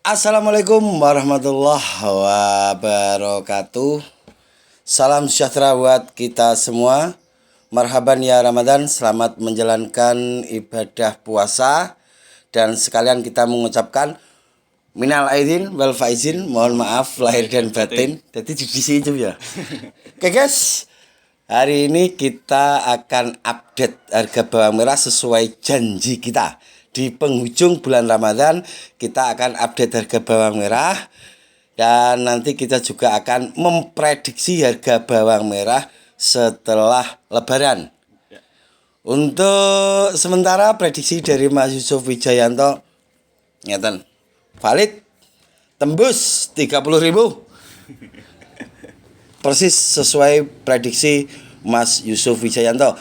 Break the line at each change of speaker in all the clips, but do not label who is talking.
Assalamualaikum warahmatullahi wabarakatuh. Salam sejahtera buat kita semua. Marhaban ya Ramadan, selamat menjalankan ibadah puasa. Dan sekalian kita mengucapkan minal aidin wal faizin, mohon maaf lahir dan batin. Jadi di sini itu ya. Oke guys, hari ini kita akan update harga bawang merah sesuai janji kita. Di penghujung bulan Ramadan kita akan update harga bawang merah. Dan nanti kita juga akan memprediksi harga bawang merah setelah Lebaran. Untuk sementara prediksi dari Mas Yusuf Wijayanto ngeten, valid tembus 30.000. Persis sesuai prediksi Mas Yusuf Wijayanto.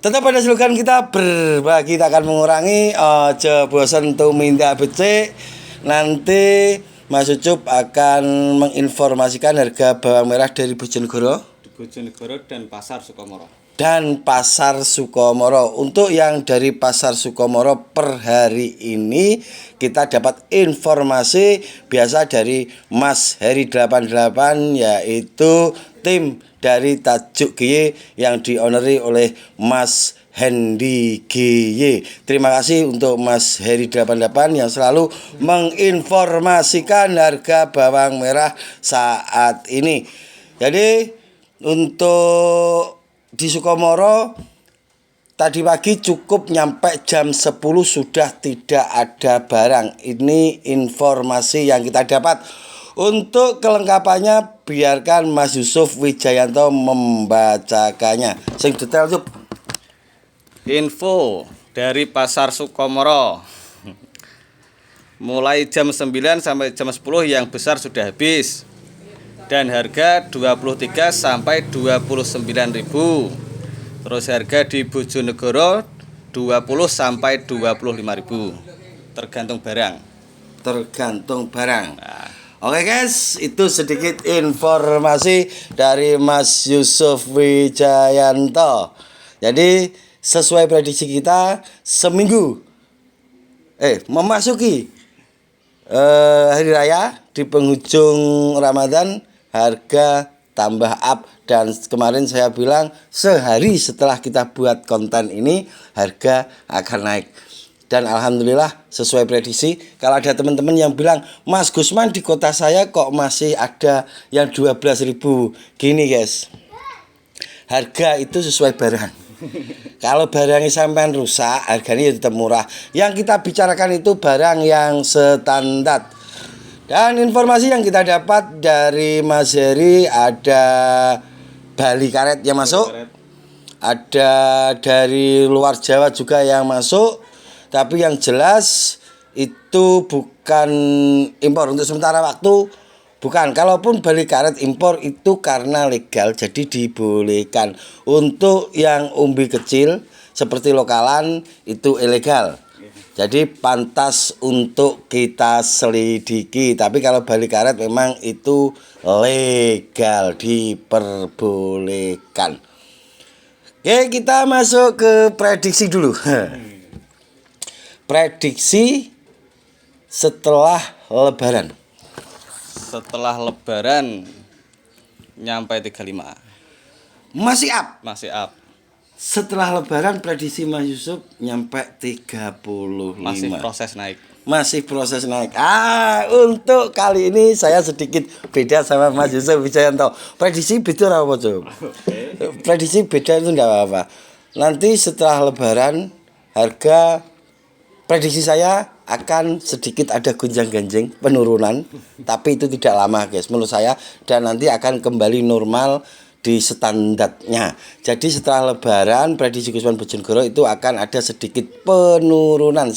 Tetap pada slogan kita, berbagi tak akan mengurangi, ojo bosan tumindak becik. Nanti Mas Ucup akan menginformasikan harga bawang merah dari Bojonegoro
dan Pasar Sukomoro.
Untuk yang dari Pasar Sukomoro per hari ini kita dapat informasi biasa dari Mas Heri 88, yaitu tim dari Tajuk GY yang dionori oleh Mas Hendy GY. Terima kasih untuk Mas Heri 88 yang selalu menginformasikan harga bawang merah saat ini. Jadi untuk di Sukomoro tadi pagi cukup nyampe jam 10 sudah tidak ada barang. Ini informasi yang kita dapat. Untuk kelengkapannya biarkan Mas Yusuf Wijayanto membacakannya. Sing detail Yuk.
Info dari Pasar Sukomoro. Mulai jam 9 sampai jam 10 yang besar sudah habis. Dan harga 23 sampai 29.000. Terus harga di Bojonegoro 20 sampai 25.000. Tergantung barang. Nah.
Oke guys, itu sedikit informasi dari Mas Yusuf Wijayanto. Jadi sesuai prediksi kita seminggu memasuki hari raya di penghujung Ramadan harga tambah up, dan kemarin saya bilang sehari setelah kita buat konten ini harga akan naik. Dan alhamdulillah sesuai prediksi. Kalau ada teman-teman yang bilang, Mas Gusman di kota saya kok masih ada yang 12.000. Gini guys, harga itu sesuai barang. Kalau barangnya sampai rusak, harganya tetap murah. Yang kita bicarakan itu barang yang standar. Dan informasi yang kita dapat dari Mas Heri, ada Bali karet yang masuk, ada dari luar Jawa juga yang masuk. Tapi yang jelas itu bukan impor untuk sementara waktu, bukan. Kalaupun Bali karet impor itu karena legal, jadi dibolehkan. Untuk yang umbi kecil seperti lokalan itu ilegal, jadi pantas untuk kita selidiki. Tapi kalau Bali karet memang itu legal, diperbolehkan. Oke, kita masuk ke prediksi dulu. Prediksi setelah Lebaran.
Setelah Lebaran nyampe 35.
Masih up. Setelah Lebaran prediksi Mas Yusuf nyampe 35. Masih proses naik. Untuk kali ini saya sedikit beda sama Mas Yusuf Wijayanto. Prediksi beda apa, Cuk? Prediksi beda itu enggak apa-apa. Nanti setelah Lebaran harga, prediksi saya akan sedikit ada gonjang-ganjing penurunan, tapi itu tidak lama guys menurut saya, dan nanti akan kembali normal di standarnya. Jadi setelah Lebaran prediksi Gusman Bojonegoro itu akan ada sedikit penurunan.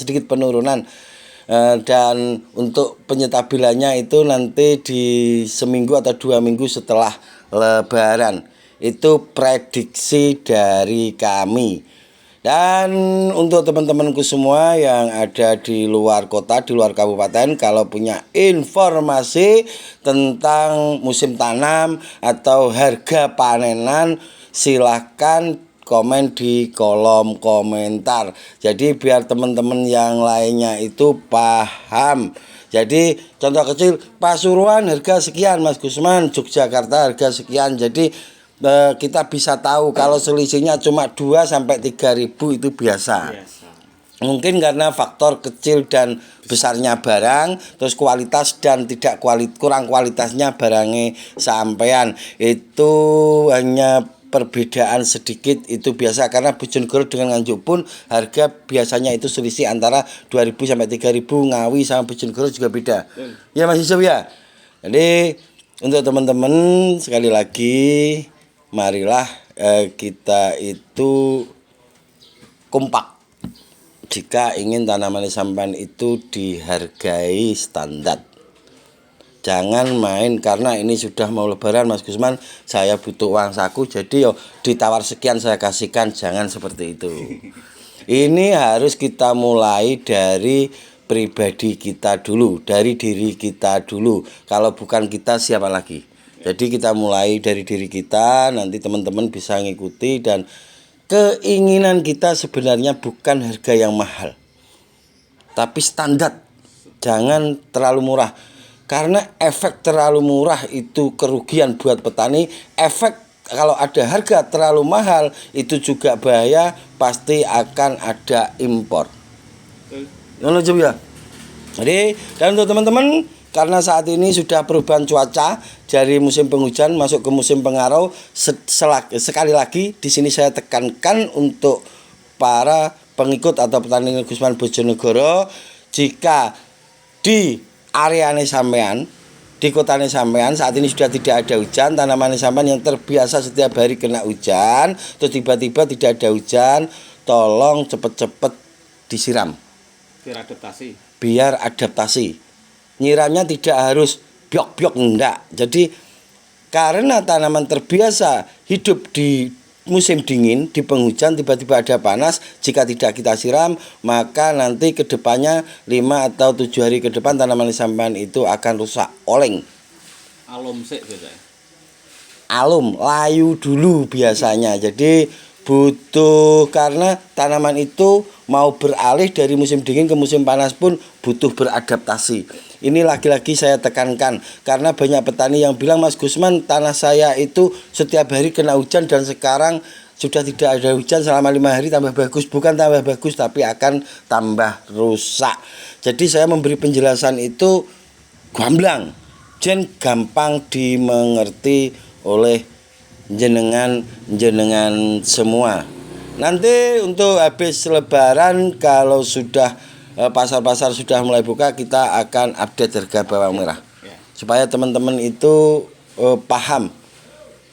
Dan untuk penyetabilannya itu nanti di seminggu atau 2 minggu setelah Lebaran. Itu prediksi dari kami. Dan untuk teman-temanku semua yang ada di luar kota, di luar kabupaten, kalau punya informasi tentang musim tanam atau harga panenan, silahkan komen di kolom komentar. Jadi biar teman-teman yang lainnya itu paham. Jadi contoh kecil, Pasuruan harga sekian, Mas Gusman, Yogyakarta harga sekian. Jadi kita bisa tahu kalau selisihnya cuma 2 sampai 3.000 itu biasa. Mungkin karena faktor kecil dan besarnya barang, terus kualitas dan tidak kurang kualitasnya barangnya sampean. Itu hanya perbedaan sedikit, itu biasa karena Bojonegoro dengan Nganjuk pun harga biasanya itu selisih antara 2.000 sampai 3.000. Ngawi sama Bojonegoro juga beda. Ya Mas Yusuf ya. Jadi untuk teman-teman sekali lagi, marilah kita itu kompak jika ingin tanaman sampan itu dihargai standar. Jangan main karena ini sudah mau lebaran Mas Gusman, saya butuh uang saku jadi ditawar sekian saya kasihkan, jangan seperti itu. Ini harus kita mulai dari pribadi kita dulu, dari diri kita dulu. Kalau bukan kita siapa lagi? Jadi kita mulai dari diri kita, nanti teman-teman bisa ngikuti. Dan keinginan kita sebenarnya bukan harga yang mahal, tapi standar. Jangan terlalu murah, karena efek terlalu murah itu kerugian buat petani. Efek kalau ada harga terlalu mahal itu juga bahaya, pasti akan ada impor. Ya. Jadi dan untuk teman-teman, karena saat ini sudah perubahan cuaca dari musim penghujan masuk ke musim pengarau, sekali lagi di sini saya tekankan untuk para pengikut atau petani Gusman Bojonegoro, jika di area sampean, di kota sampean saat ini sudah tidak ada hujan, tanaman sampean yang terbiasa setiap hari kena hujan, terus tiba-tiba tidak ada hujan, tolong cepet-cepet disiram. Biar adaptasi. Nyiramnya tidak harus biok-biok, enggak. Jadi karena tanaman terbiasa hidup di musim dingin, di penghujan, tiba-tiba ada panas, jika tidak kita siram, maka nanti kedepannya 5 atau 7 hari ke depan tanaman sampean itu akan rusak, oleng. Alum, layu dulu biasanya. Jadi butuh, karena tanaman itu mau beralih dari musim dingin ke musim panas pun butuh beradaptasi. Ini lagi-lagi saya tekankan, karena banyak petani yang bilang, Mas Gusman, tanah saya itu setiap hari kena hujan dan sekarang sudah tidak ada hujan selama 5 hari, tambah bagus. Bukan tambah bagus, tapi akan tambah rusak. Jadi saya memberi penjelasan itu gamblang, jen gampang dimengerti oleh jenengan semua. Nanti untuk habis lebaran, kalau sudah pasar-pasar sudah mulai buka, kita akan update harga bawang merah supaya teman-teman itu paham,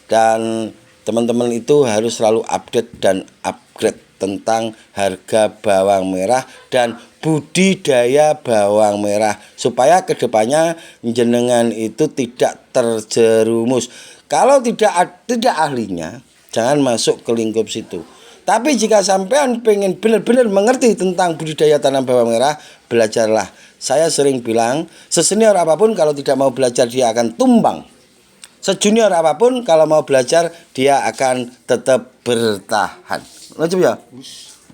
dan teman-teman itu harus selalu update dan upgrade tentang harga bawang merah dan budidaya bawang merah, supaya kedepannya jenengan itu tidak terjerumus. Kalau tidak ahlinya, jangan masuk ke lingkup situ. Tapi jika sampean pengen benar-benar mengerti tentang budidaya tanam bawang merah, belajarlah. Saya sering bilang, sesenior apapun kalau tidak mau belajar dia akan tumbang. Sejunior apapun kalau mau belajar dia akan tetap bertahan. Lanjut ya.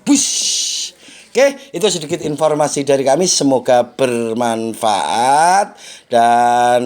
Bush. Oke, itu sedikit informasi dari kami, semoga bermanfaat. Dan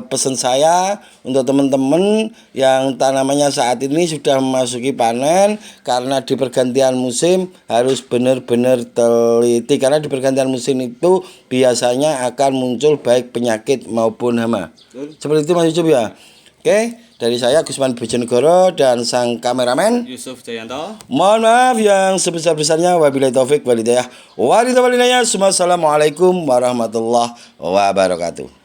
pesan saya untuk teman-teman yang tanamannya saat ini sudah memasuki panen, karena di pergantian musim harus benar-benar teliti, karena di pergantian musim itu biasanya akan muncul baik penyakit maupun hama. Seperti itu Mas Yusuf ya. Oke, dari saya Gusman Bojonegoro dan sang kameramen
Yusuf Jayanto.
Mohon maaf yang sebesar-besarnya. Wabillahi taufik walhidayah. Wassalamualaikum warahmatullahi wabarakatuh.